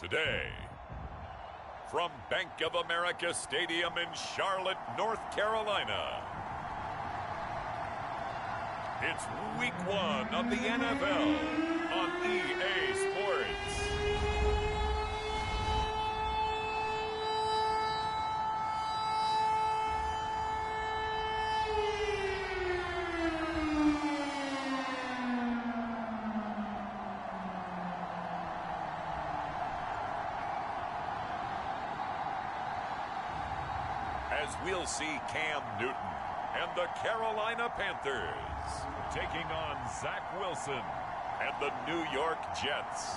Today, from Bank of America Stadium in Charlotte, North Carolina, it's Week 1 of the NFL on EA Sports. As we'll see Cam Newton and the Carolina Panthers taking on Zach Wilson and the New York Jets.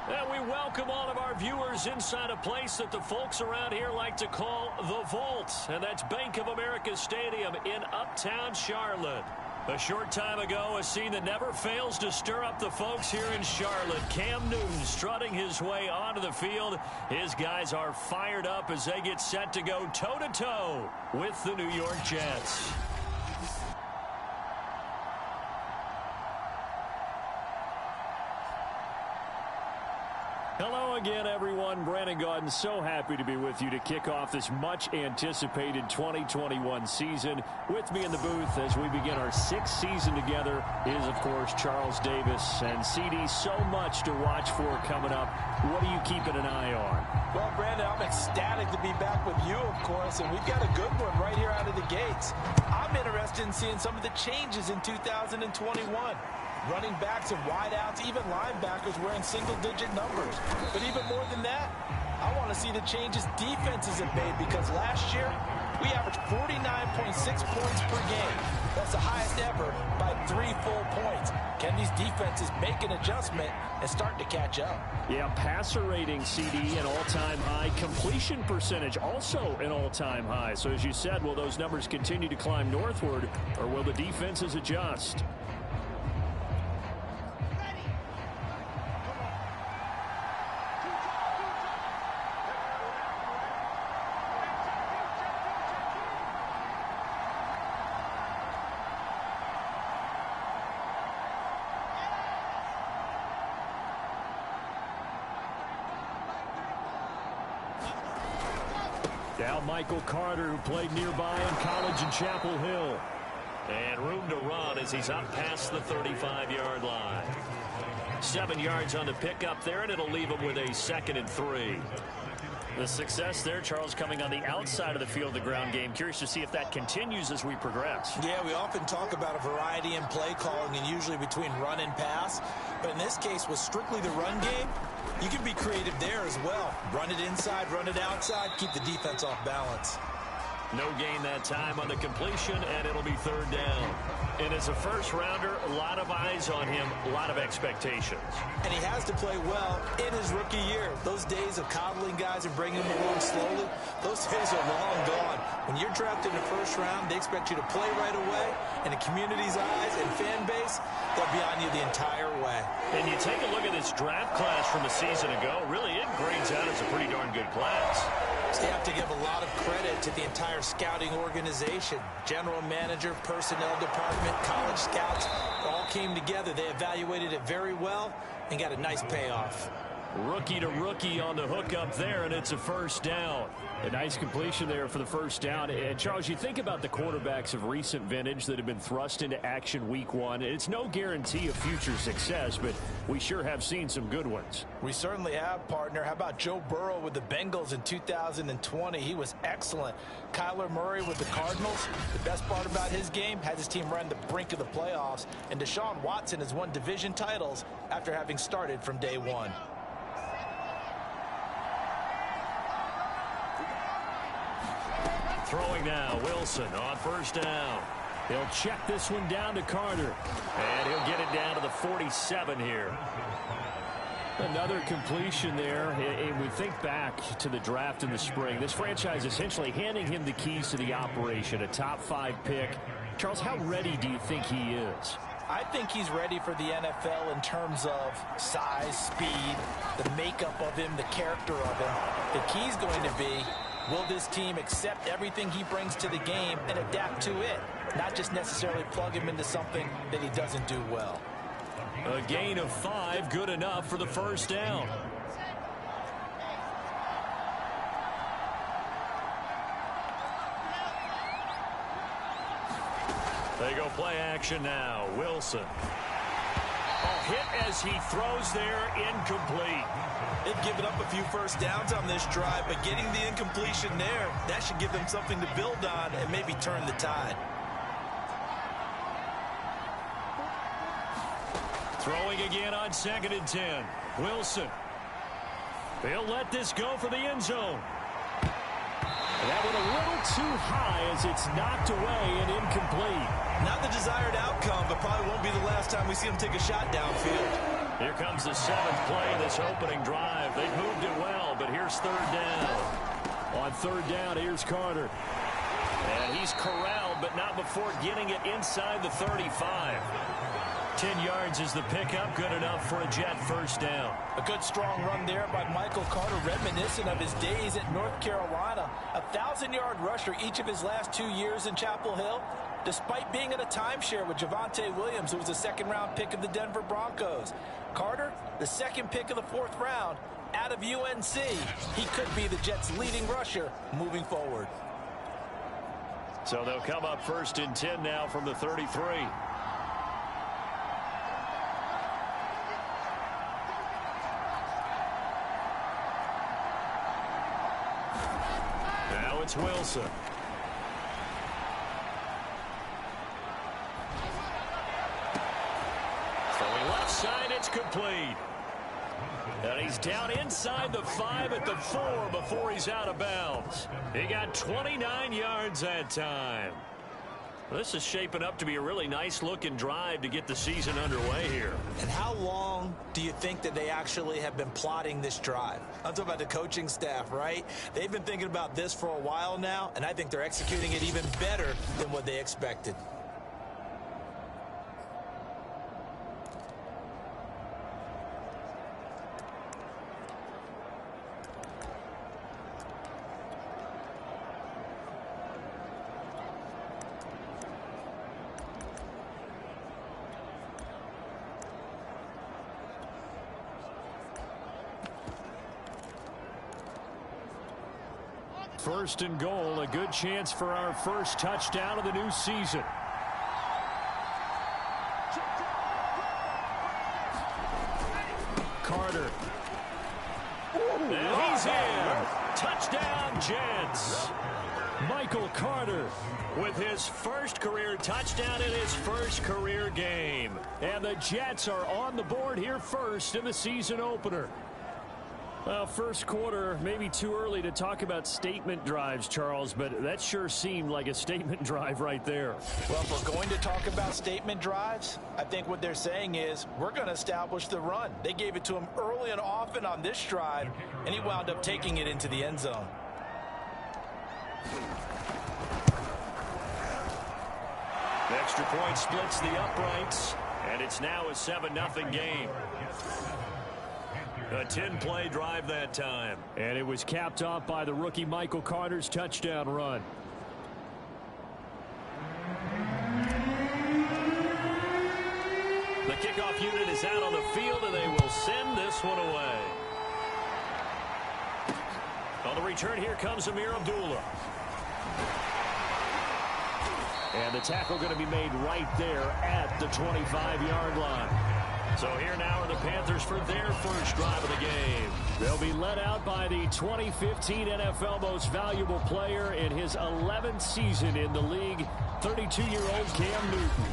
And we welcome all of our viewers inside a place that the folks around here like to call the Vault. And that's Bank of America Stadium in Uptown Charlotte. A short time ago, a scene that never fails to stir up the folks here in Charlotte. Cam Newton strutting his way onto the field. His guys are fired up as they get set to go toe-to-toe with the New York Jets. Hello again, everyone. Brandon Gaudin, so happy to be with you to kick off this much-anticipated 2021 season. With me in the booth as we begin our sixth season together is, of course, Charles Davis. And, CD, so much to watch for coming up. What are you keeping an eye on? Well, Brandon, I'm ecstatic to be back with you, of course, and we've got a good one right here out of the gates. I'm interested in seeing some of the changes in 2021. Running backs and wideouts, even linebackers wearing single-digit numbers. But even more than that, I want to see the changes defenses have made, because last year we averaged 49.6 points per game. That's the highest ever by 3 full points. Can these defenses make an adjustment and start to catch up? Yeah, passer rating, CD, an all-time high. Completion percentage, also an all-time high. So as you said, will those numbers continue to climb northward, or will the defenses adjust? Now Michael Carter, who played nearby in college in Chapel Hill. And room to run as he's up past the 35-yard line. 7 yards on the pickup there, and it'll leave him with a 2nd and 3. The success there, Charles, coming on the outside of the field, the ground game. Curious to see if that continues as we progress. Yeah, we often talk about a variety in play calling, and usually between run and pass. But in this case, with strictly the run game, you can be creative there as well. Run it inside, run it outside, keep the defense off balance. No gain that time on the completion, and it'll be 3rd down. And as a first-rounder, a lot of eyes on him, a lot of expectations. And he has to play well in his rookie year. Those days of coddling guys and bringing them along slowly, those days are long gone. When you're drafted in the first round, they expect you to play right away. And the community's eyes and fan base, they're behind you the entire way. And you take a look at this draft class from a season ago, really it grades out as a pretty darn good class. So you have to give a lot of credit to the entire scouting organization. General manager, personnel department, college scouts, all came together. They evaluated it very well and got a nice payoff. Rookie to rookie on the hook up there, and it's a 1st down. A nice completion there for the 1st down. And Charles, you think about the quarterbacks of recent vintage that have been thrust into action week 1. It's no guarantee of future success, but we sure have seen some good ones. We certainly have, partner. How about Joe Burrow with the Bengals in 2020? He was excellent. Kyler Murray with the Cardinals. The best part about his game, had his team run the brink of the playoffs. And Deshaun Watson has won division titles after having started from day 1. Throwing now, Wilson on 1st down. He'll check this one down to Carter. And he'll get it down to the 47 here. Another completion there. And we think back to the draft in the spring. This franchise essentially handing him the keys to the operation, a top 5 pick. Charles, how ready do you think he is? I think he's ready for the NFL in terms of size, speed, the makeup of him, the character of him. The key's going to be, will this team accept everything he brings to the game and adapt to it? Not just necessarily plug him into something that he doesn't do well. A gain of 5, good enough for the 1st down. They go play action now. Wilson. Oh, hit as he throws there, incomplete. They've given up a few first downs on this drive, but getting the incompletion there, that should give them something to build on and maybe turn the tide. Throwing again on 2nd and 10. Wilson. They'll let this go for the end zone. That one a little too high as it's knocked away and incomplete. Not the desired outcome, but probably won't be the last time we see him take a shot downfield. Here comes the 7th play of this opening drive. They've moved it well, but here's 3rd down. On 3rd down, here's Carter. And he's corralled, but not before getting it inside the 35. 10 yards is the pickup, good enough for a Jet first down. A good strong run there by Michael Carter, reminiscent of his days at North Carolina. A 1,000-yard rusher each of his last 2 years in Chapel Hill, despite being in a timeshare with Javonte Williams, who was a second-round pick of the Denver Broncos. Carter, the second pick of the 4th round, out of UNC. He could be the Jets' leading rusher moving forward. So they'll come up 1st and 10 now from the 33. Now it's Wilson. Throwing left side, it's complete. And he's down inside the 5 at the 4 before he's out of bounds. He got 29 yards that time. This is shaping up to be a really nice-looking drive to get the season underway here. And how long do you think that they actually have been plotting this drive? I'm talking about the coaching staff, right? They've been thinking about this for a while now, and I think they're executing it even better than what they expected. First and goal, a good chance for our first touchdown of the new season. Carter. And he's in. Touchdown, Jets. Michael Carter with his first career touchdown in his first career game. And the Jets are on the board here first in the season opener. Well, first quarter, maybe too early to talk about statement drives, Charles, but that sure seemed like a statement drive right there. Well, if we're going to talk about statement drives, I think what they're saying is we're going to establish the run. They gave it to him early and often on this drive, and he wound up taking it into the end zone. The extra point splits the uprights, and it's now a 7-0 game. A 10-play drive that time. And it was capped off by the rookie Michael Carter's touchdown run. The kickoff unit is out on the field, and they will send this one away. On the return, here comes Amir Abdullah. And the tackle going to be made right there at the 25-yard line. So here now are the Panthers for their first drive of the game. They'll be led out by the 2015 NFL Most Valuable Player in his 11th season in the league, 32-year-old Cam Newton.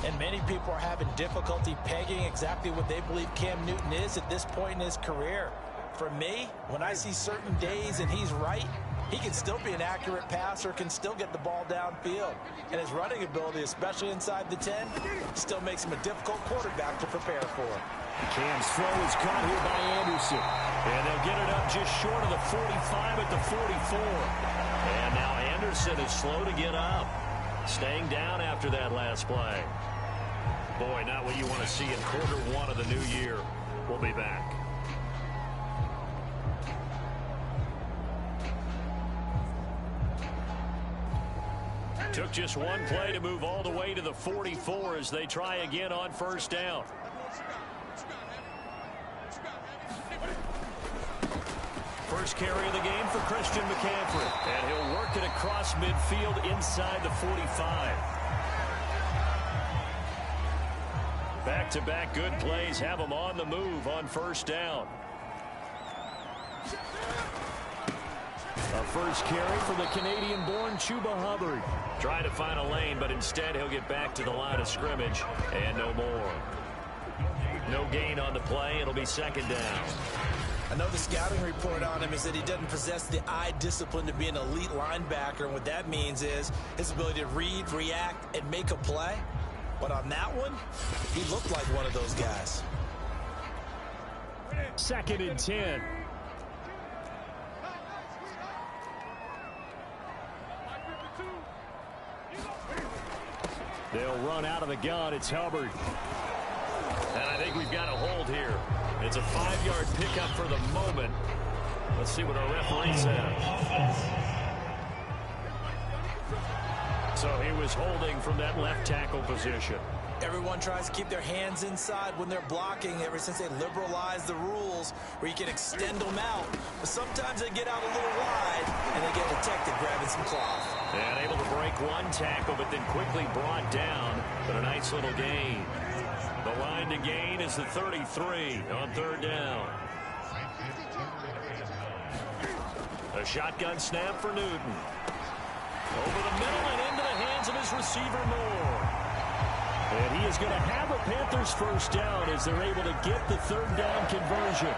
And many people are having difficulty pegging exactly what they believe Cam Newton is at this point in his career. For me, when I see certain days and he's right, he can still be an accurate passer, can still get the ball downfield. And his running ability, especially inside the 10, still makes him a difficult quarterback to prepare for. Cam's throw is caught here by Anderson. And they'll get it up just short of the 45 at the 44. And now Anderson is slow to get up. Staying down after that last play. Boy, not what you want to see in quarter one of the new year. We'll be back. Took just one play to move all the way to the 44 as they try again on first down. First carry of the game for Christian McCaffrey. And he'll work it across midfield inside the 45. Back-to-back good plays have them on the move on first down. A first carry for the Canadian-born Chuba Hubbard. Trying to find a lane, but instead he'll get back to the line of scrimmage and no more. No gain on the play. It'll be second down. I know the scouting report on him is that he doesn't possess the eye discipline to be an elite linebacker. And what that means is his ability to read, react, and make a play. But on that one, he looked like one of those guys. Second and 10. They'll run out of the gun. It's Hubbard. And I think we've got a hold here. It's a 5-yard pickup for the moment. Let's see what our referee says. So he was holding from that left tackle position. Everyone tries to keep their hands inside when they're blocking ever since they liberalized the rules where you can extend them out. But sometimes they get out a little wide and they get detected grabbing some cloth. And able to break one tackle, but then quickly brought down. But a nice little gain. The line to gain is the 33 on third down. A shotgun snap for Newton. Over the middle and into the hands of his receiver Moore. And he is going to have a Panthers first down as they're able to get the third down conversion.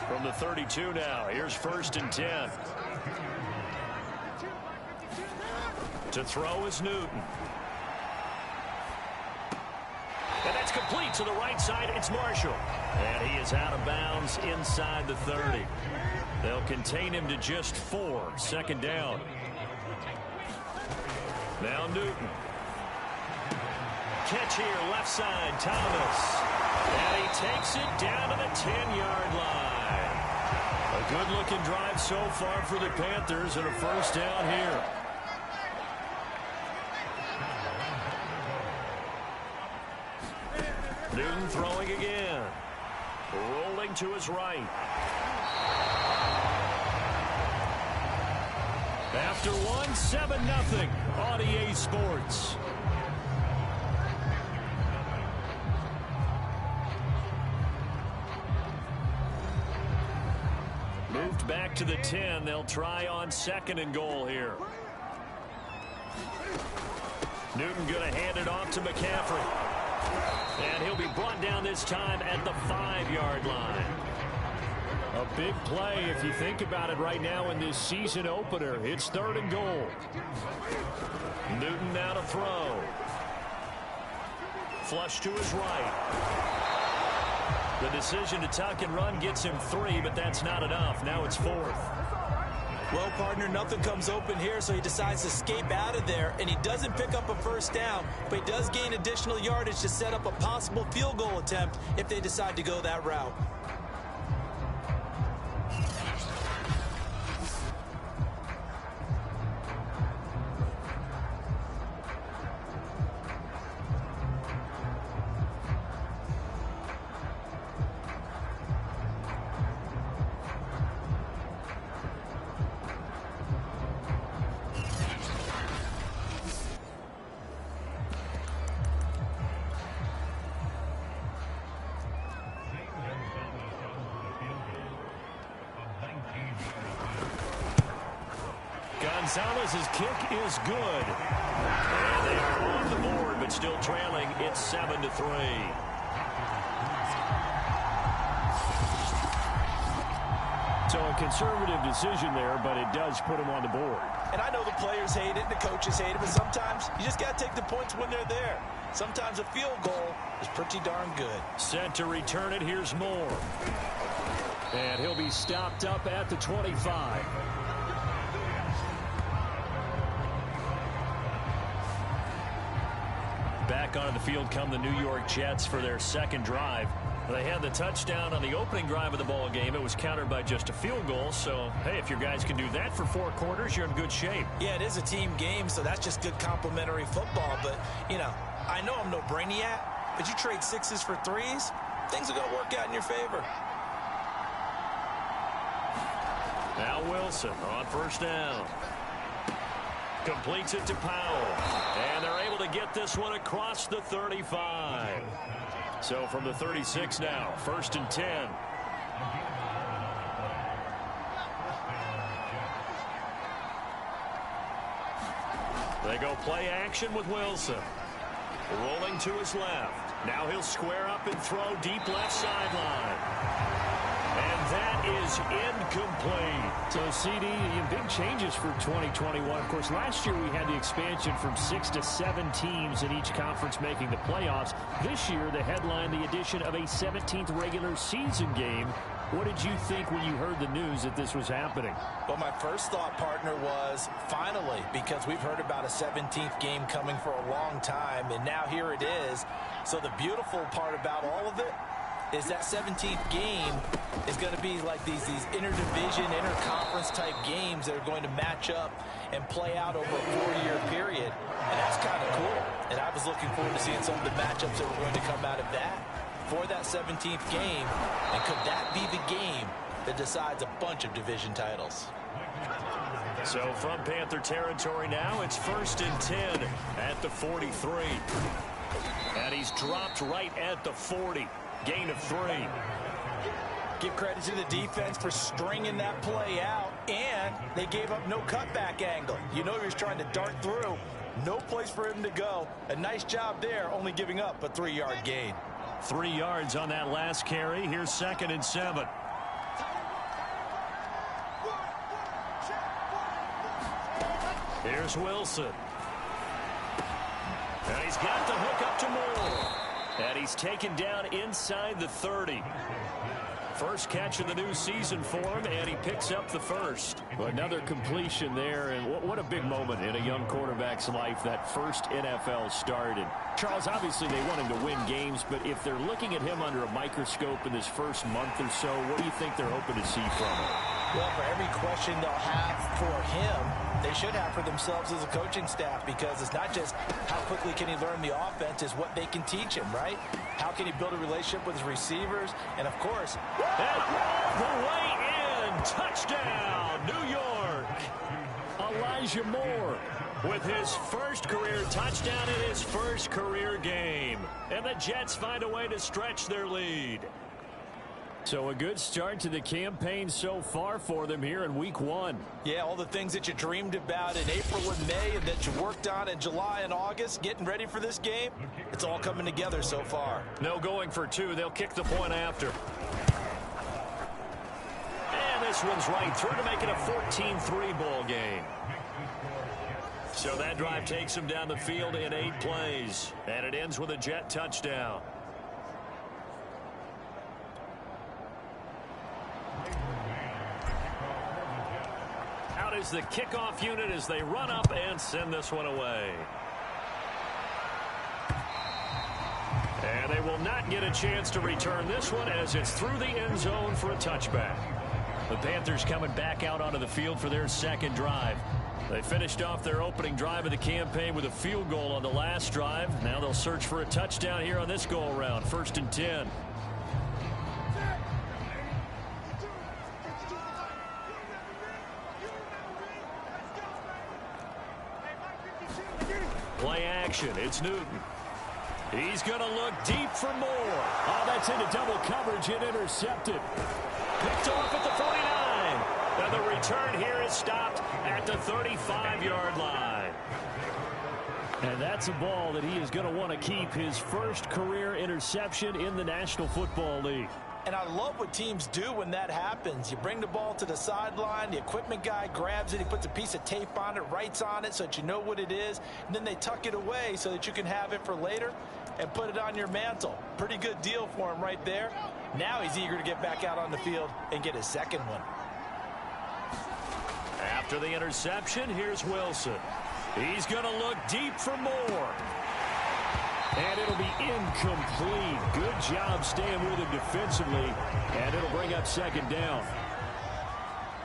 From the 32 now, here's first and 10. To throw is Newton. And that's complete to the right side. It's Marshall. And he is out of bounds inside the 30. They'll contain him to just 4. Second down. Now Newton. Catch here, left side, Thomas. And he takes it down to the 10-yard line. A good-looking drive so far for the Panthers and a first down here. Newton throwing again. Rolling to his right. After one, 7-0 on EA Sports. Moved back to the 10. They'll try on second and goal here. Newton going to hand it off to McCaffrey. And he'll be brought down this time at the 5-yard line. A big play if you think about it right now in this season opener. It's third and goal. Newton now to throw. Flush to his right. The decision to tuck and run gets him 3, but that's not enough. Now it's 4th. Well, partner, nothing comes open here, so he decides to escape out of there, and he doesn't pick up a first down, but he does gain additional yardage to set up a possible field goal attempt if they decide to go that route. Gonzalez's kick is good. And they are on the board, but still trailing. It's 7-3. So a conservative decision there, but it does put him on the board. And I know the players hate it, the coaches hate it, but sometimes you just got to take the points when they're there. Sometimes a field goal is pretty darn good. Set to return it. Here's Moore. And he'll be stopped up at the 25. Back onto the field come the New York Jets for their second drive. They had the touchdown on the opening drive of the ball game. It was countered by just a field goal. So, hey, if your guys can do that for 4 quarters, you're in good shape. Yeah, it is a team game, so that's just good complimentary football. But, you know, I know I'm no brainiac, but you trade 6s for 3s, things are going to work out in your favor. Now Wilson on first down. Completes it to Powell. And they're able to get this one across the 35. So from the 36 now, 1st and 10. They go play action with Wilson. Rolling to his left. Now he'll square up and throw deep left sideline. And that is incomplete. So, CD, big changes for 2021. Of course, last year we had the expansion from 6 to 7 teams in each conference making the playoffs. This year, the headline, the addition of a 17th regular season game. What did you think when you heard the news that this was happening? Well, my first thought, partner, was finally, because we've heard about a 17th game coming for a long time, and now here it is. So the beautiful part about all of it is that 17th game is going to be like these interdivision, interconference type games that are going to match up and play out over a 4-year period. And that's kind of cool. And I was looking forward to seeing some of the matchups that were going to come out of that for that 17th game. And could that be the game that decides a bunch of division titles? So from Panther territory now, it's 1st and 10 at the 43. And he's dropped right at the 40. Gain of 3. Give credit to the defense for stringing that play out, and they gave up no cutback angle. You know he was trying to dart through. No place for him to go. A nice job there, only giving up a 3-yard gain. 3 yards on that last carry. Here's 2nd and 7. Here's Wilson. And he's got the hook up to Moore. And he's taken down inside the 30. First catch of the new season for him, and he picks up the first. Well, another completion there, and what a big moment in a young quarterback's life, that first NFL start. And Charles, obviously they want him to win games, but if they're looking at him under a microscope in this first month or so, what do you think they're hoping to see from him? Well, for every question they'll have for him, they should have for themselves as a coaching staff, because it's not just how quickly can he learn the offense, it's what they can teach him, right? How can he build a relationship with his receivers? And, of course, and all the way in, touchdown, New York. Elijah Moore with his first career touchdown in his first career game. And the Jets find a way to stretch their lead. So a good start to the campaign so far for them here in week 1. Yeah, all the things that you dreamed about in April and May and that you worked on in July and August, getting ready for this game, it's all coming together so far. No going for 2. They'll kick the point after. And this one's right through to make it a 14-3 ball game. So that drive takes them down the field in 8 plays. And it ends with a Jet touchdown. Out is the kickoff unit as they run up and send this one away. And they will not get a chance to return this one as it's through the end zone for a touchback. The Panthers coming back out onto the field for their second drive. They finished off their opening drive of the campaign with a field goal on the last drive. Now they'll search for a touchdown here on this go-around. 1st and 10. Play action. It's Newton. He's going to look deep for Moore. Oh, that's into double coverage and intercepted. Picked off at the 49. And the return here is stopped at the 35-yard line. And that's a ball that he is going to want to keep, his first career interception in the National Football League. And I love what teams do when that happens. You bring the ball to the sideline, the equipment guy grabs it, he puts a piece of tape on it, writes on it so that you know what it is, and then they tuck it away so that you can have it for later and put it on your mantle. Pretty good deal for him right there. Now he's eager to get back out on the field and get his second one. After the interception, here's Wilson. He's going to look deep for Moore. And it'll be incomplete. Good job staying with him defensively. And it'll bring up 2nd down.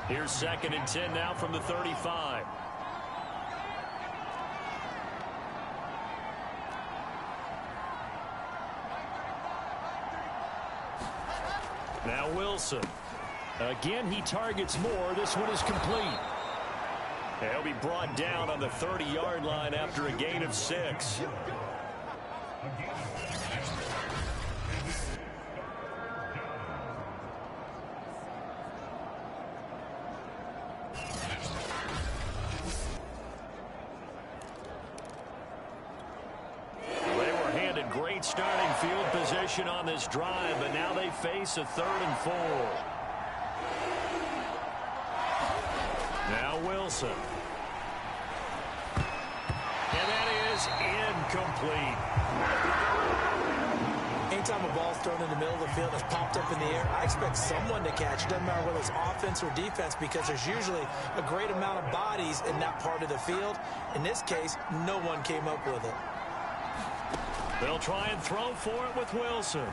Here's 2nd and 10 now from the 35. Now Wilson. Again, he targets Moore. This one is complete. He'll be brought down on the 30-yard line after a gain of 6. great starting field position on this drive, but now they face a 3rd and 4. Now Wilson. And that is incomplete. Anytime a ball's thrown in the middle of the field, it's popped up in the air, I expect someone to catch it. Doesn't matter whether it's offense or defense, because there's usually a great amount of bodies in that part of the field. In this case, no one came up with it. They'll try and throw for it with Wilson.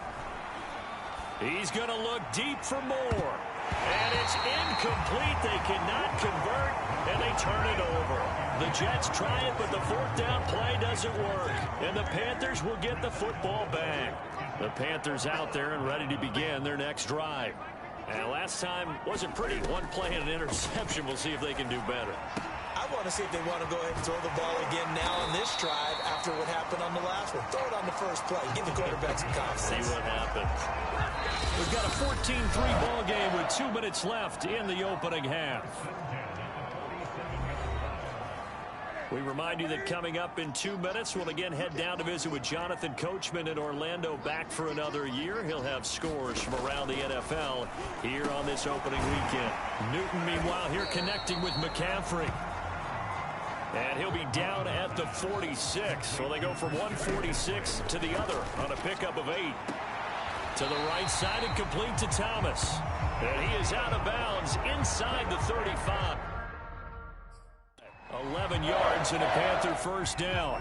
He's going to look deep for more. And it's incomplete. They cannot convert, and they turn it over. The Jets try it, but the 4th down play doesn't work. And the Panthers will get the football back. The Panthers out there and ready to begin their next drive. And last time wasn't pretty. One play and an interception. We'll see if they can do better. I want to see if they want to go ahead and throw the ball again now on this drive after what happened on the last one. Throw it on the first play. Give the quarterback some confidence. See what happens. We've got a 14-3 ball game with 2 minutes left in the opening half. We remind you that coming up in 2 minutes, we'll again head down to visit with Jonathan Coachman in Orlando, back for another year. He'll have scores from around the NFL here on this opening weekend. Newton, meanwhile, here connecting with McCaffrey. And he'll be down at the 46. So they go from 146 to the other on a pickup of 8. To the right side and complete to Thomas. And he is out of bounds inside the 35. 11 yards and a Panther first down.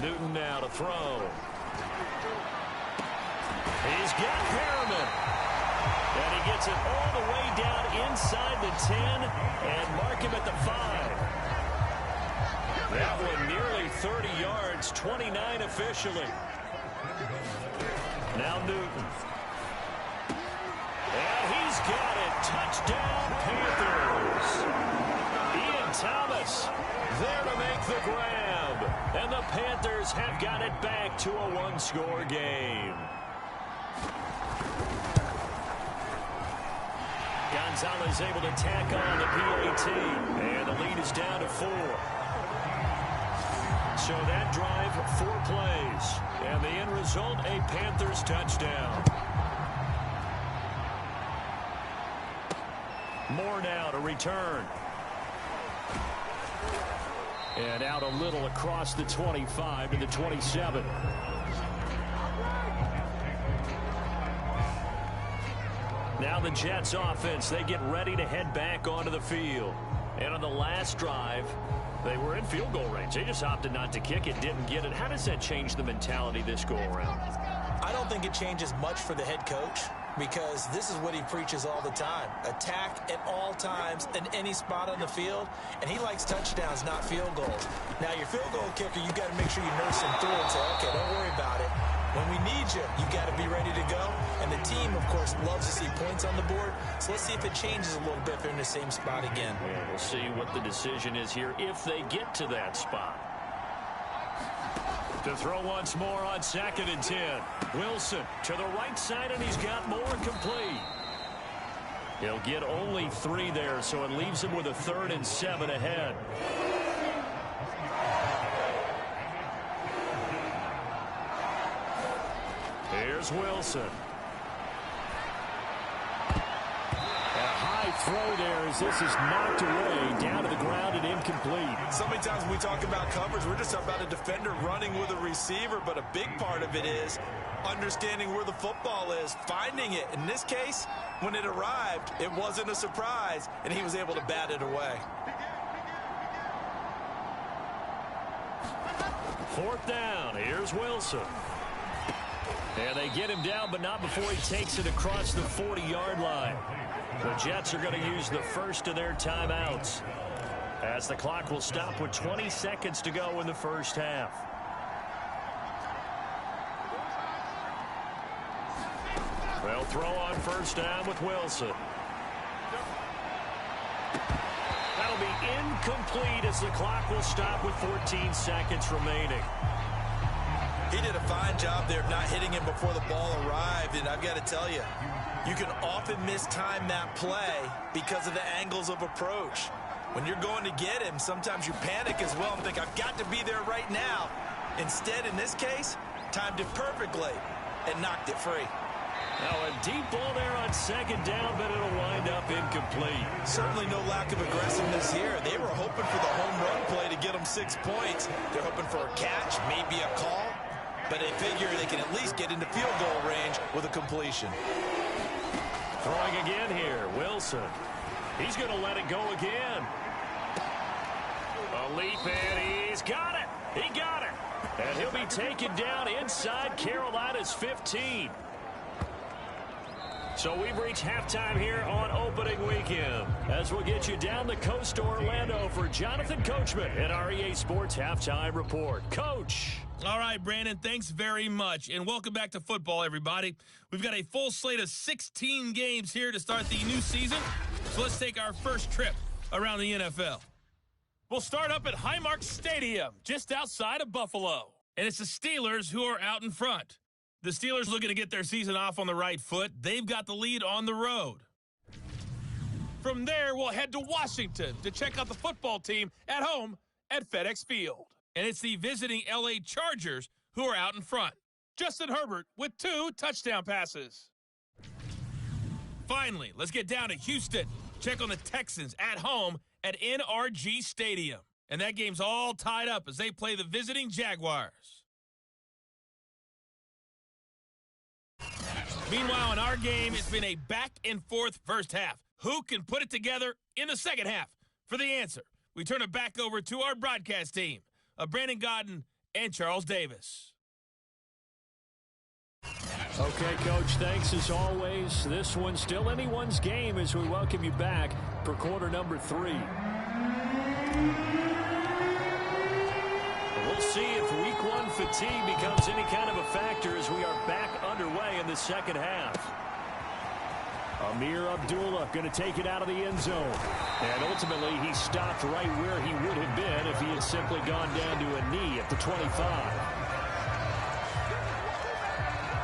Newton now to throw. He's got Harriman. And he gets it all the way down inside the 10 and mark him at the 5. That one nearly 30 yards, 29 officially. Now Newton. And he's got it. Touchdown, Panthers. Ian Thomas there to make the grab. And the Panthers have got it back to a 1-score game. Gonzalez able to tack on the PAT. And the lead is down to 4. So that drive, 4 plays. And the end result, a Panthers touchdown. Moore now to return. And out a little across the 25 to the 27. Now the Jets offense, they get ready to head back onto the field. And on the last drive, they were in field goal range. They just opted not to kick it, didn't get it. How does that change the mentality this go-around? I don't think it changes much for the head coach, because this is what he preaches all the time. Attack at all times in any spot on the field, and he likes touchdowns, not field goals. Now, your field goal kicker, you got to make sure you nurse him through and say, okay, don't worry about it. When we need you, you got to be ready to go. And the team, of course, loves to see points on the board. So let's see if it changes a little bit if they're in the same spot again. Yeah, we'll see what the decision is here if they get to that spot. To throw once more on 2nd and 10. Wilson to the right side, and he's got Moore complete. He'll get only 3 there, so it leaves him with a 3rd and 7 ahead. Here's Wilson. A high throw there as this is knocked away, down to the ground and incomplete. So many times when we talk about coverage, we're just talking about a defender running with a receiver, but a big part of it is understanding where the football is, finding it. In this case, when it arrived, it wasn't a surprise, and he was able to bat it away. 4th down. Here's Wilson. And they get him down, but not before he takes it across the 40-yard line. The Jets are going to use the first of their timeouts, as the clock will stop with 20 seconds to go in the first half. They'll throw on first down with Wilson. That'll be incomplete as the clock will stop with 14 seconds remaining. He did a fine job there of not hitting him before the ball arrived, and I've got to tell you, you can often mistime that play because of the angles of approach. When you're going to get him, sometimes you panic as well and think, I've got to be there right now. Instead, in this case, timed it perfectly and knocked it free. Now a deep ball there on second down, but it'll wind up incomplete. Certainly no lack of aggressiveness here. They were hoping for the home run play to get them 6 points. They're hoping for a catch, maybe a call, but they figure they can at least get into field goal range with a completion. Throwing again here, Wilson. He's going to let it go again. A leap, and he's got it. He got it. And he'll be taken down inside Carolina's 15. So we've reached halftime here on opening weekend. As we'll get you down the coast to Orlando for Jonathan Coachman at our EA Sports Halftime Report. Coach. All right, Brandon, thanks very much. And welcome back to football, everybody. We've got a full slate of 16 games here to start the new season. So let's take our first trip around the NFL. We'll start up at Highmark Stadium, just outside of Buffalo. And it's the Steelers who are out in front. The Steelers looking to get their season off on the right foot. They've got the lead on the road. From there, we'll head to Washington to check out the football team at home at FedEx Field. And it's the visiting LA Chargers who are out in front. Justin Herbert with 2 touchdown passes. Finally, let's get down to Houston. Check on the Texans at home at NRG Stadium. And that game's all tied up as they play the visiting Jaguars. Meanwhile, in our game, it's been a back-and-forth first half. Who can put it together in the second half? For the answer, we turn it back over to our broadcast team of Brandon Godden and Charles Davis. Okay, Coach, thanks as always. This one's still anyone's game as we welcome you back for quarter number 3. We'll see if week 1 fatigue becomes any kind of a factor as we are back underway in the second half. Amir Abdullah going to take it out of the end zone. And ultimately, he stopped right where he would have been if he had simply gone down to a knee at the 25.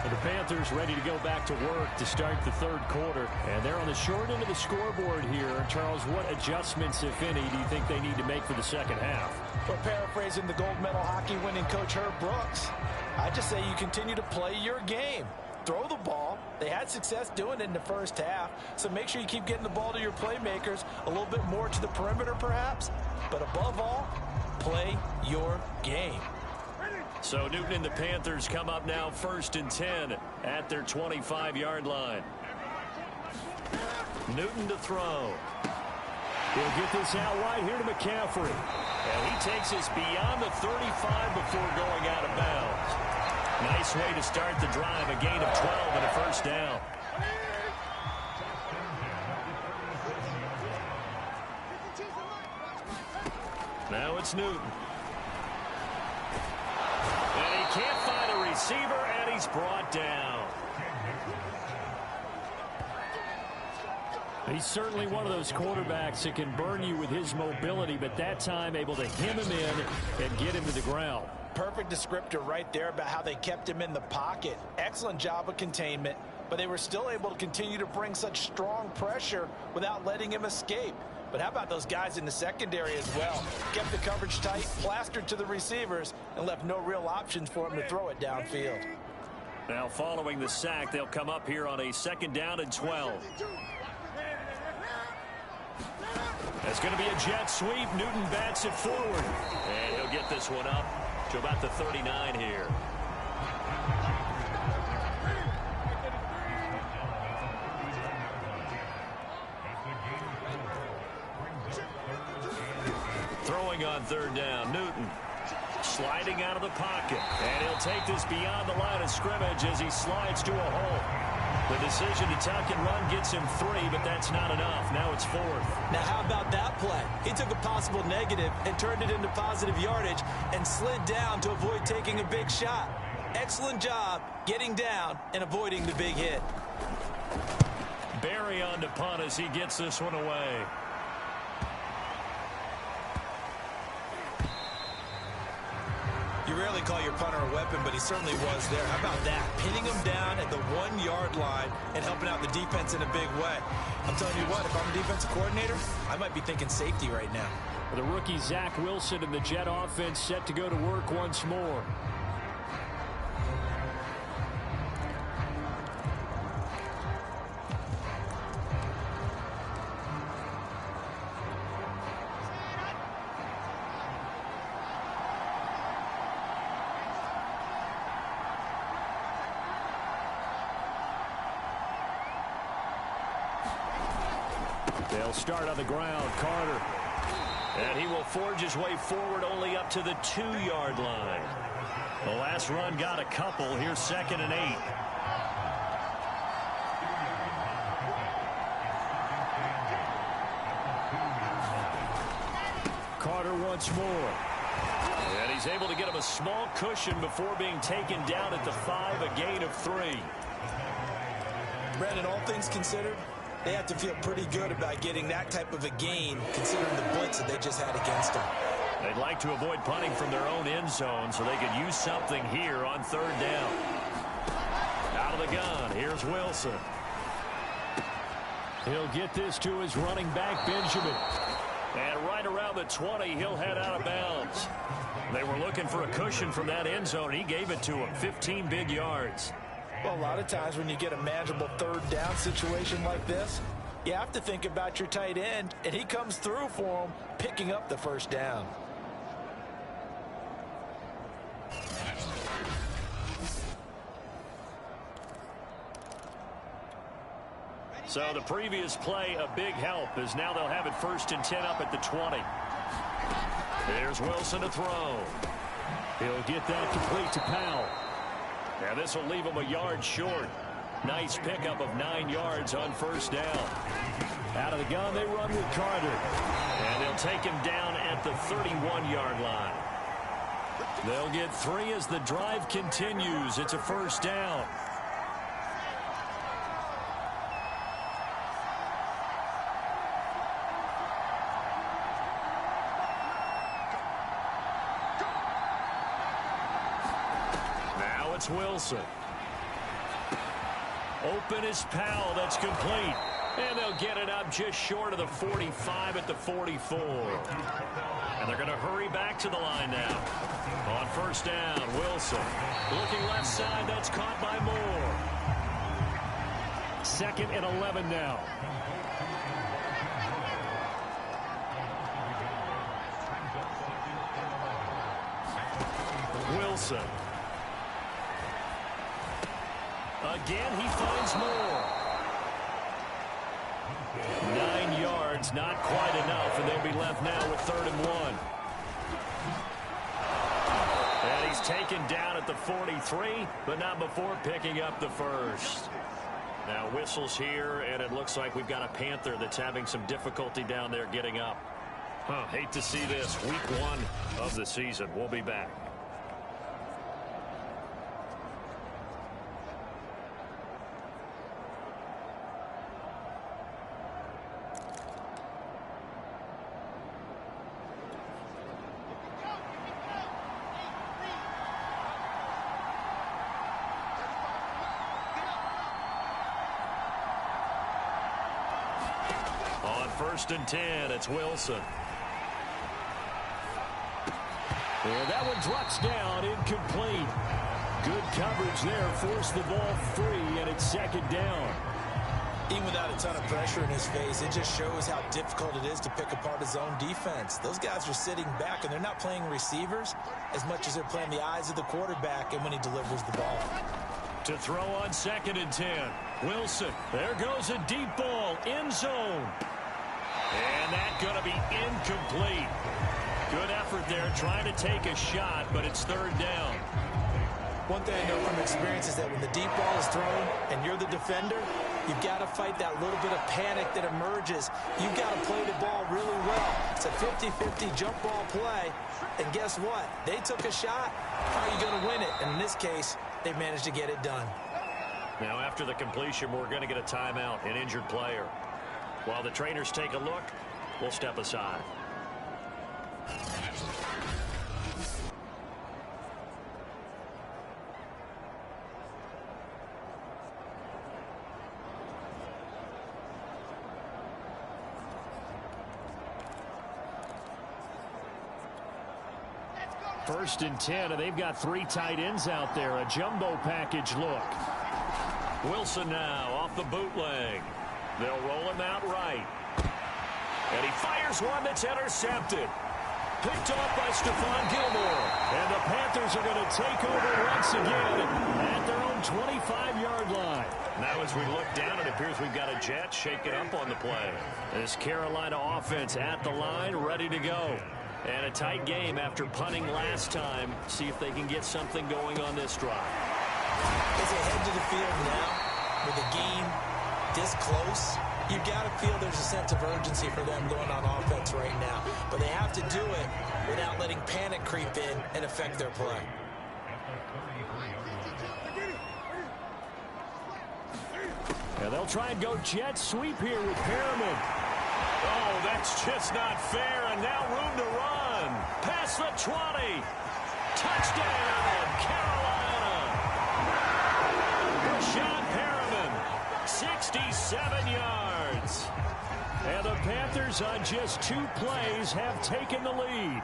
The Panthers ready to go back to work to start the third quarter. And they're on the short end of the scoreboard here. Charles, what adjustments, if any, do you think they need to make for the second half? Well, paraphrasing the gold medal hockey winning coach Herb Brooks, I just say you continue to play your game. Throw the ball. They had success doing it in the first half, so make sure you keep getting the ball to your playmakers, a little bit more to the perimeter perhaps, but above all, play your game. So Newton and the Panthers come up now 1st and 10 at their 25-yard line. Newton to throw. He'll get this out wide here to McCaffrey. And he takes us beyond the 35 before going out of bounds. Nice way to start the drive, a gain of 12 and a first down. Now it's Newton. And he can't find a receiver, and he's brought down. He's certainly one of those quarterbacks that can burn you with his mobility, but that time able to hem him in and get him to the ground. Perfect descriptor right there about how they kept him in the pocket. Excellent job of containment, but they were still able to continue to bring such strong pressure without letting him escape. But how about those guys in the secondary as well? Kept the coverage tight, plastered to the receivers, and left no real options for him to throw it downfield. Now following the sack, they'll come up here on a 2nd down and 12. It's going to be a jet sweep. Newton bats it forward. And he'll get this one up to about the 39 here. Throwing on 3rd down, Newton. Sliding out of the pocket. And he'll take this beyond the line of scrimmage as he slides to a hole. The decision to tuck and run gets him 3, but that's not enough. Now it's 4th. Now how about that play? He took a possible negative and turned it into positive yardage and slid down to avoid taking a big shot. Excellent job getting down and avoiding the big hit. Barry on to punt as he gets this one away. You rarely call your punter a weapon, but he certainly was there. How about that? Pinning him down at the 1-yard line and helping out the defense in a big way. I'm telling you what, if I'm a defensive coordinator, I might be thinking safety right now. The rookie Zach Wilson and the Jet offense set to go to work once more. They'll start on the ground. Carter. And he will forge his way forward only up to the 2-yard line. The last run got a couple. Here's 2nd and 8. Carter once more. And he's able to get him a small cushion before being taken down at the 5, a gain of 3. Brandon, all things considered, they have to feel pretty good about getting that type of a gain, considering the blitz that they just had against them. They'd like to avoid punting from their own end zone so they could use something here on 3rd down. Out of the gun, here's Wilson. He'll get this to his running back, Benjamin. And right around the 20, he'll head out of bounds. They were looking for a cushion from that end zone. He gave it to him, 15 big yards. Well, a lot of times when you get a manageable 3rd down situation like this, you have to think about your tight end, and he comes through for him, picking up the 1st down. So the previous play, a big help, as now they'll have it 1st and 10 up at the 20. Here's Wilson to throw. He'll get that complete to Powell. Now this will leave him a yard short. Nice pickup of 9 yards on 1st down. Out of the gun, they run with Carter. And they'll take him down at the 31-yard line. They'll get 3 as the drive continues. It's a 1st down. Wilson. Open is Powell. That's complete. And they'll get it up just short of the 45 at the 44. And they're going to hurry back to the line now. On 1st down, Wilson. Looking left side. That's caught by Moore. 2nd and 11 now. Wilson. Again, he finds more. 9 yards, not quite enough, and they'll be left now with 3rd and 1. And he's taken down at the 43, but not before picking up the 1st. Now whistles here, and it looks like we've got a Panther that's having some difficulty down there getting up. Hate to see this. Week 1 of the season. We'll be back. On 1st and 10, it's Wilson. And that one drops down, incomplete. Good coverage there, forced the ball free, and it's 2nd down. Even without a ton of pressure in his face, it just shows how difficult it is to pick apart his own defense. Those guys are sitting back, and they're not playing receivers as much as they're playing the eyes of the quarterback and when he delivers the ball. To throw on 2nd and 10. Wilson. There goes a deep ball. End zone. And that's going to be incomplete. Good effort there trying to take a shot, but it's 3rd down. One thing I know from experience is that when the deep ball is thrown and you're the defender, you've got to fight that little bit of panic that emerges. You've got to play the ball really well. It's a 50-50 jump ball play. And guess what? They took a shot. How are you going to win it? And in this case, they managed to get it done. Now, after the completion, we're going to get a timeout, an injured player. While the trainers take a look, we'll step aside. 1st and 10, and they've got 3 tight ends out there. A jumbo package look. Wilson now off the bootleg. They'll roll him out right. And he fires one that's intercepted. Picked off by Stephon Gilmore. And the Panthers are going to take over once again at their own 25-yard line. Now as we look down, it appears we've got a Jet shaking up on the play. This Carolina offense at the line, ready to go. And a tight game after punting last time. See if they can get something going on this drive. As they head to the field now, with the game this close, you've got to feel there's a sense of urgency for them going on offense right now. But they have to do it without letting panic creep in and affect their play. And they'll try and go jet sweep here with Perriman. Oh, that's just not fair. And now room to run. Past the 20. Touchdown, Carolina. Rashawn Perriman, 67 yards. And the Panthers on just 2 plays have taken the lead.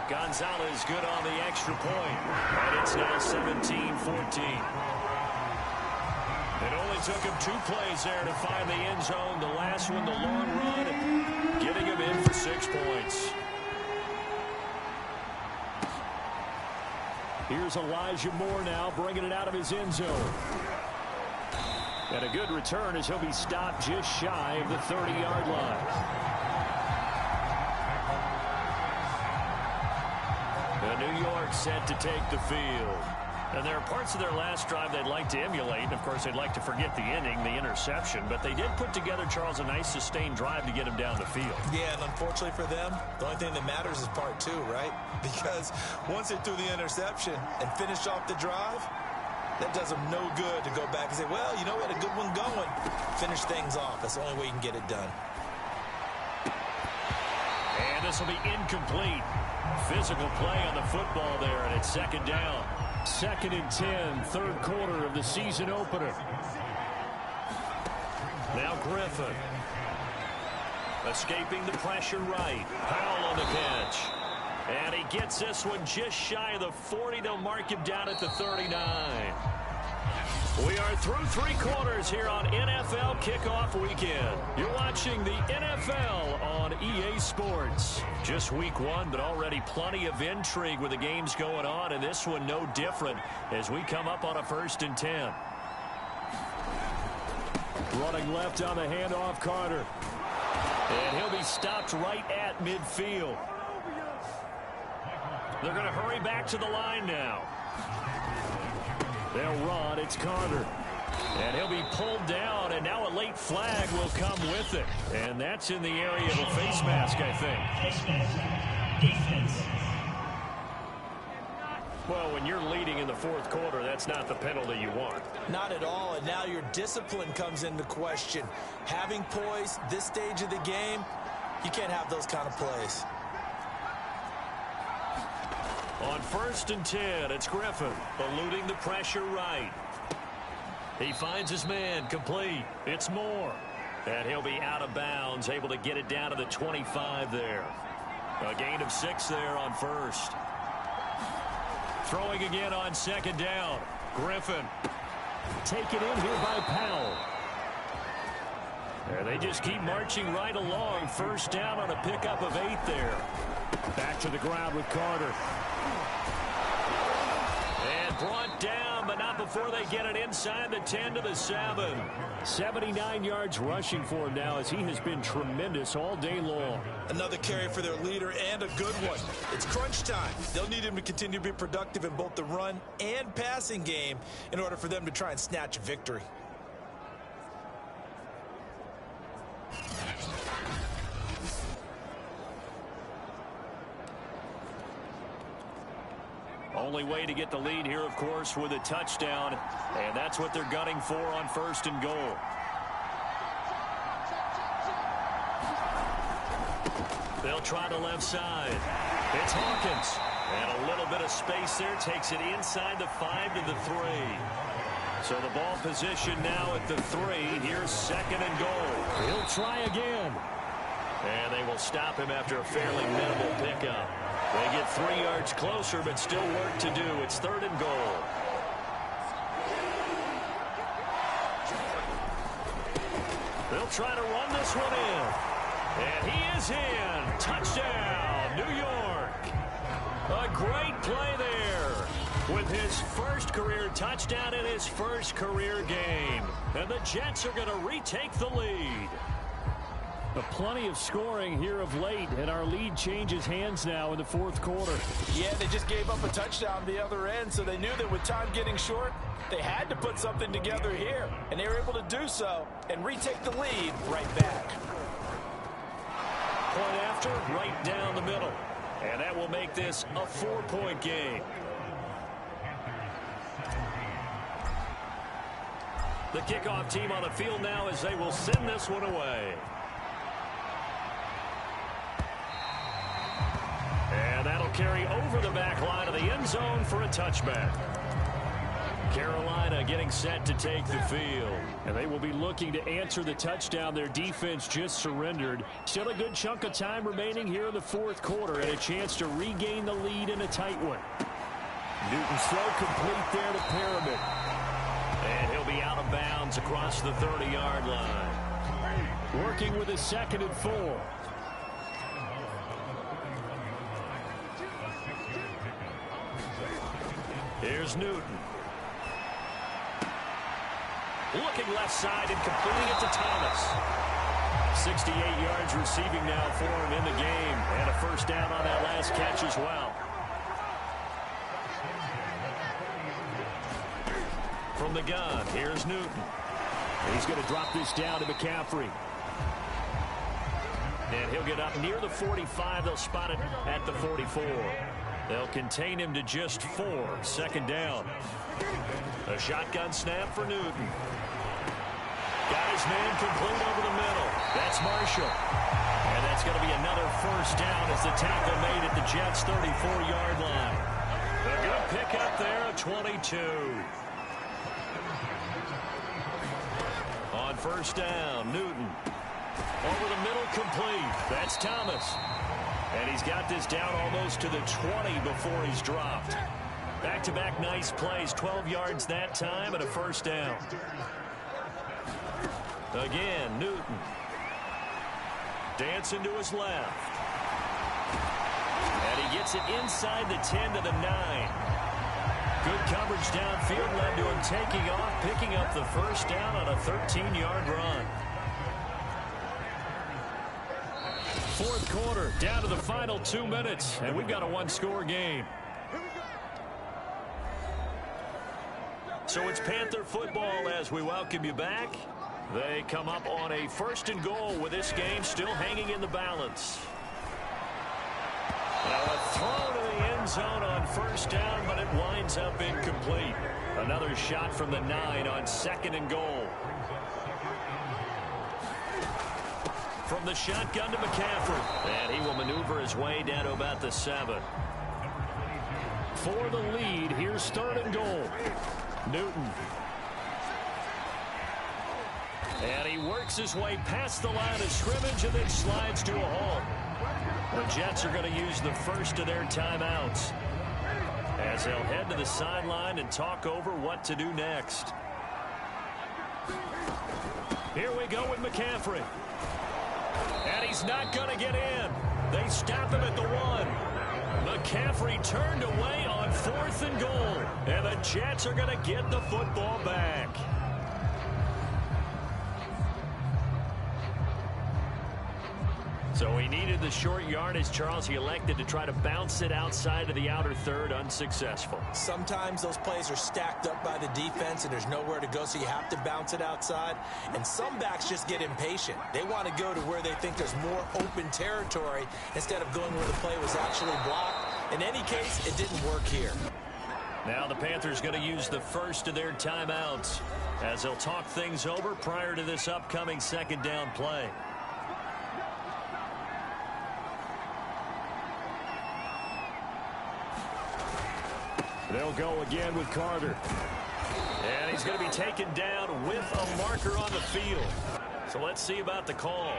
Gonzalez good on the extra point. And it's now 17-14. It only took him 2 plays there to find the end zone. The last one, the long run, getting him in for 6 points. Here's Elijah Moore now, bringing it out of his end zone. And a good return as he'll be stopped just shy of the 30-yard line. The New York set to take the field. And there are parts of their last drive they'd like to emulate. And, of course, they'd like to forget the ending, the interception. But they did put together, Charles, a nice sustained drive to get him down the field. Yeah, and unfortunately for them, the only thing that matters is part 2, right? Because once they threw the interception and finished off the drive, that does them no good to go back and say, well, you know, we had a good one going. Finish things off. That's the only way you can get it done. And this will be incomplete. Physical play on the football there, and it's 2nd down. 2nd and 10, 3rd quarter of the season opener. Now Griffin. Escaping the pressure right. Powell on the catch. And he gets this one just shy of the 40. They'll mark him down at the 39. We are through 3 quarters here on NFL Kickoff Weekend. You're watching the NFL on EA Sports. Just week 1, but already plenty of intrigue with the games going on, and this one no different as we come up on a 1st and 10. Running left on the handoff, Carter. And he'll be stopped right at midfield. They're going to hurry back to the line now. They'll run. It's Carter. And he'll be pulled down, and now a late flag will come with it. And that's in the area of a face mask, I think. Well, when you're leading in the 4th quarter, that's not the penalty you want. Not at all, and now your discipline comes into question. Having poise this stage of the game, you can't have those kind of plays. On 1st and 10, it's Griffin, eluding the pressure right. He finds his man, complete. It's Moore. And he'll be out of bounds, able to get it down to the 25 there. A gain of 6 there on 1st. Throwing again on 2nd down. Griffin. Taken in here by Powell. And they just keep marching right along. 1st down on a pickup of 8 there. Back to the ground with Carter. And brought down, but not before they get it inside the 10 to the 7. 79 yards rushing for him now as he has been tremendous all day long. Another carry for their leader and a good one. It's crunch time. They'll need him to continue to be productive in both the run and passing game in order for them to try and snatch a victory. Only way to get the lead here, of course, with a touchdown. And that's what they're gunning for on 1st and goal. They'll try the left side. It's Hawkins. And a little bit of space there. Takes it inside the 5 to the 3. So the ball position now at the 3. Here's 2nd and goal. He'll try again. And they will stop him after a fairly minimal pickup. They get 3 yards closer, but still work to do. It's 3rd and goal. They'll try to run this one in. And he is in. Touchdown, New York. A great play there with his first career touchdown in his first career game. And the Jets are going to retake the lead. Plenty of scoring here of late, and our lead changes hands now in the 4th quarter. Yeah, they just gave up a touchdown the other end, so they knew that with time getting short, they had to put something together here, and they were able to do so and retake the lead right back. Point after, right down the middle. And that will make this a 4-point game. The kickoff team on the field now as they will send this one away. And that'll carry over the back line of the end zone for a touchback. Carolina getting set to take the field. And they will be looking to answer the touchdown their defense just surrendered. Still a good chunk of time remaining here in the 4th quarter and a chance to regain the lead in a tight one. Newton's throw complete there to Pyramid. And he'll be out of bounds across the 30-yard line. Working with a 2nd and 4. Here's Newton. Looking left side and completing it to Thomas. 68 yards receiving now for him in the game. And a first down on that last catch as well. From the gun, here's Newton. He's going to drop this down to McCaffrey. And he'll get up near the 45. They'll spot it at the 44. They'll contain him to just 4. 2nd down. A shotgun snap for Newton. Got his man complete over the middle. That's Marshall. And that's going to be another first down as the tackle made at the Jets' 34-yard line. A good pickup there at 22. On first down, Newton. Over the middle, complete. That's Thomas. And he's got this down almost to the 20 before he's dropped. Back-to-back nice plays, 12 yards that time and a first down. Again, Newton. Dancing to his left. And he gets it inside the 10 to the 9. Good coverage downfield led to him taking off, picking up the first down on a 13-yard run. 4th quarter, down to the final 2 minutes, and we've got a 1-score game. So it's Panther football as we welcome you back. They come up on a 1st and goal with this game still hanging in the balance. Now a throw to the end zone on first down, but it winds up incomplete. Another shot from the 9 on 2nd and goal. From the shotgun to McCaffrey. And he will maneuver his way down to about the 7. For the lead, here's 3rd and goal. Newton. And he works his way past the line of scrimmage and then slides to a halt. The Jets are going to use the first of their timeouts as they'll head to the sideline and talk over what to do next. Here we go with McCaffrey. And he's not going to get in. They stop him at the 1. McCaffrey turned away on 4th and goal. And the Jets are going to get the football back. So he needed the short yardage, Charles. He elected to try to bounce it outside of the outer third, unsuccessful. Sometimes those plays are stacked up by the defense and there's nowhere to go, so you have to bounce it outside. And some backs just get impatient. They want to go to where they think there's more open territory instead of going where the play was actually blocked. In any case, it didn't work here. Now the Panthers going to use the first of their timeouts as they'll talk things over prior to this upcoming 2nd down play. They'll go again with Carter. And he's going to be taken down with a marker on the field. So let's see about the call.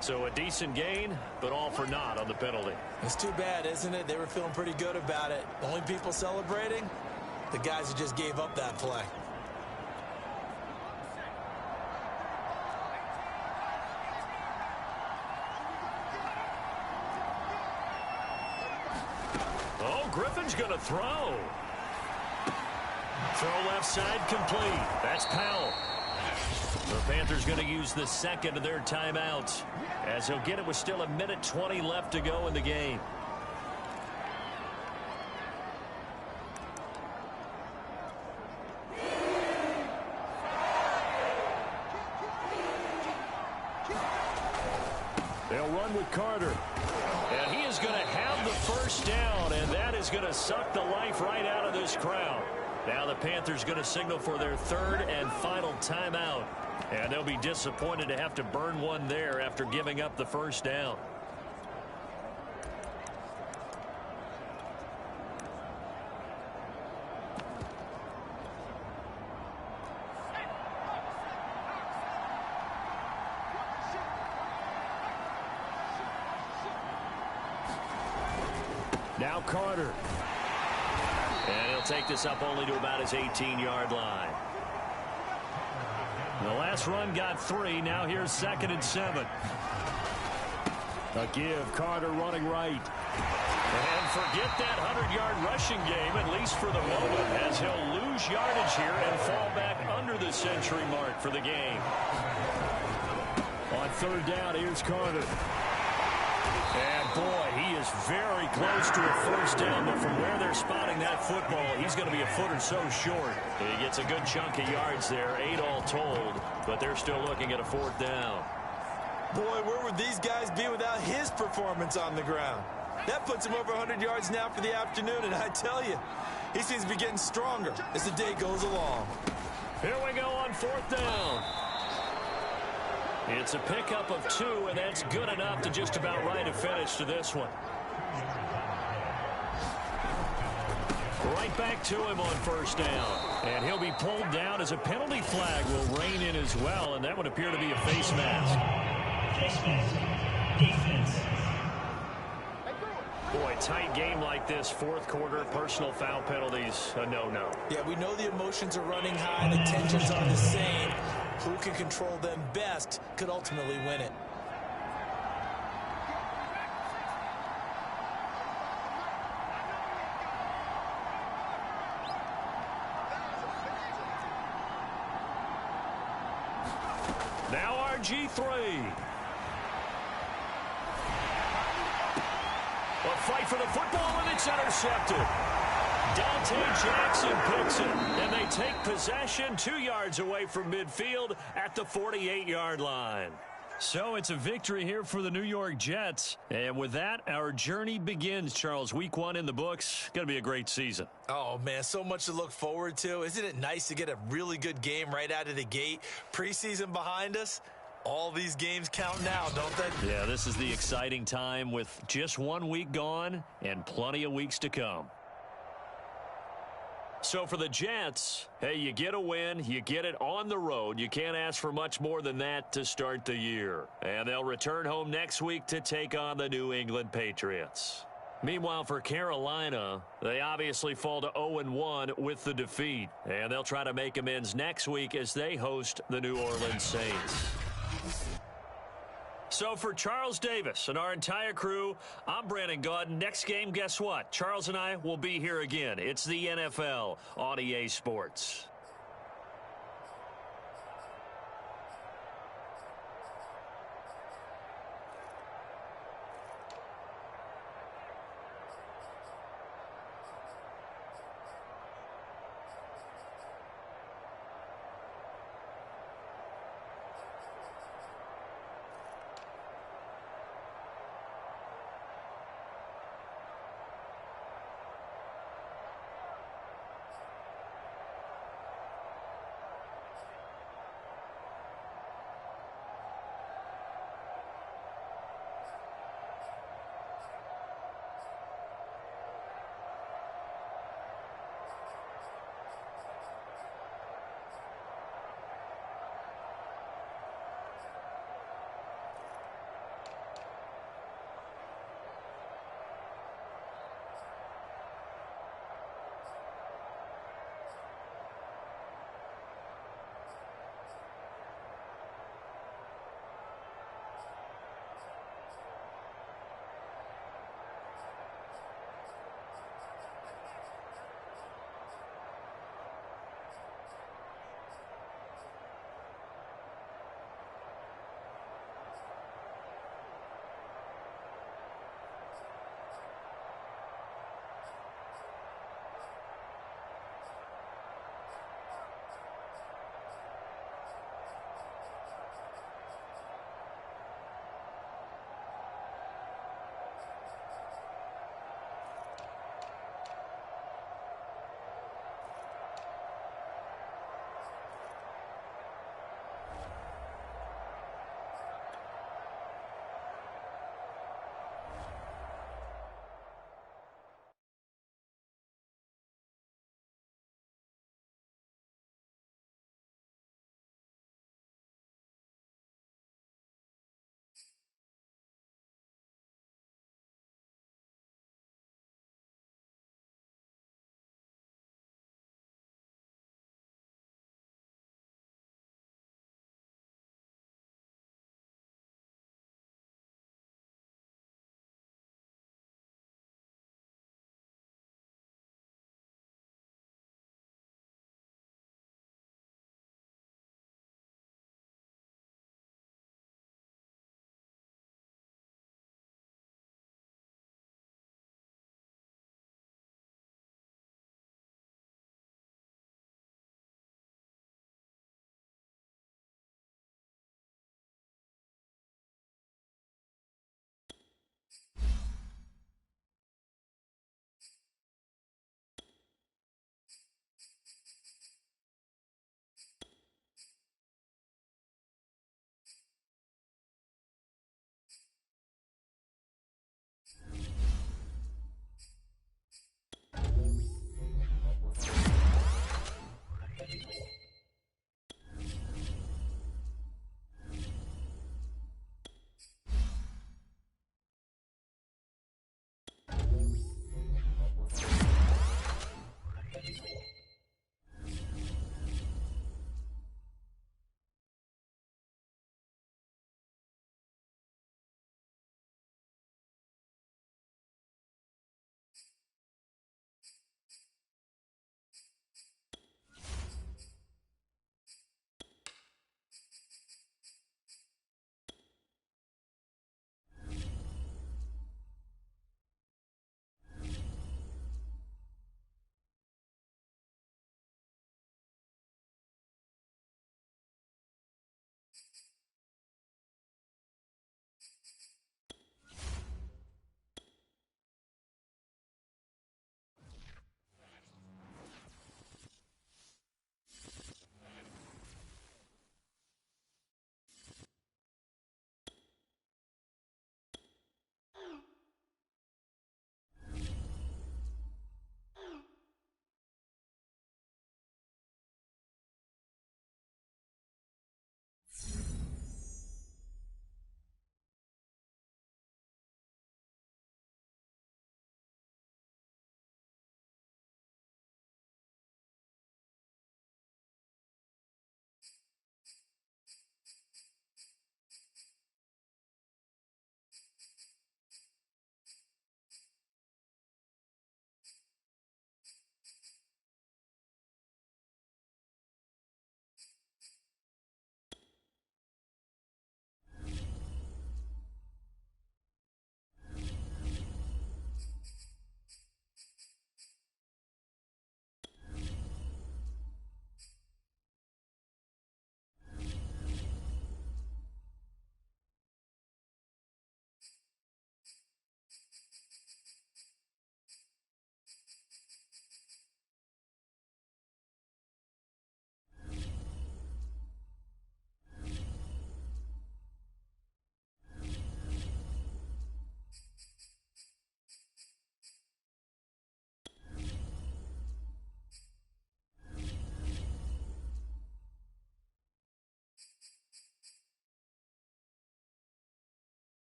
So a decent gain, but all for naught on the penalty. It's too bad, isn't it? They were feeling pretty good about it. The only people celebrating, the guys who just gave up that play. Oh, Griffin's going to throw. Throw left side complete. That's Powell. The Panthers going to use the second of their timeouts, as he'll get it with still 1:20 left to go in the game. They'll run with Carter. And he is going to have the first down, and that is going to suck the life right out of this crowd. Now the Panthers going to signal for their third and final timeout. And they'll be disappointed to have to burn one there after giving up the first down. Now Carter. And he'll take this up only to about his 18-yard line. The last run got 3. Now here's 2nd and 7. A give. Carter running right. And forget that 100-yard rushing game, at least for the moment, as he'll lose yardage here and fall back under the century mark for the game. On 3rd down, here's Carter. And, boy, he is very close to a first down, but from where they're spotting that football, he's going to be a foot or so short. He gets a good chunk of yards there, 8 all told, but they're still looking at a 4th down. Boy, where would these guys be without his performance on the ground? That puts him over 100 yards now for the afternoon, and I tell you, he seems to be getting stronger as the day goes along. Here we go on 4th down. It's a pickup of 2, and that's good enough to just about write a finish to this one. Right back to him on 1st down. And he'll be pulled down as a penalty flag will rein in as well, and that would appear to be a face mask. Face mask. Defense. Boy, tight game like this, 4th quarter, personal foul penalties, a no-no. Yeah, we know the emotions are running high, the tensions are the same. Who can control them best could ultimately win it. Now RG3. A fight for the football, and it's intercepted. Dante Jackson picks it, and they take possession 2 yards away from midfield at the 48-yard line. So it's a victory here for the New York Jets. And with that, our journey begins, Charles. Week 1 in the books. Going to be a great season. Oh, man, so much to look forward to. Isn't it nice to get a really good game right out of the gate? Preseason behind us. All these games count now, don't they? Yeah, this is the exciting time with just 1 week gone and plenty of weeks to come. So for the Jets, hey, you get a win, you get it on the road. You can't ask for much more than that to start the year. And they'll return home next week to take on the New England Patriots. Meanwhile, for Carolina, they obviously fall to 0-1 with the defeat. And they'll try to make amends next week as they host the New Orleans Saints. So for Charles Davis and our entire crew, I'm Brandon Gaudin. Next game, guess what? Charles and I will be here again. It's the NFL on EA Sports.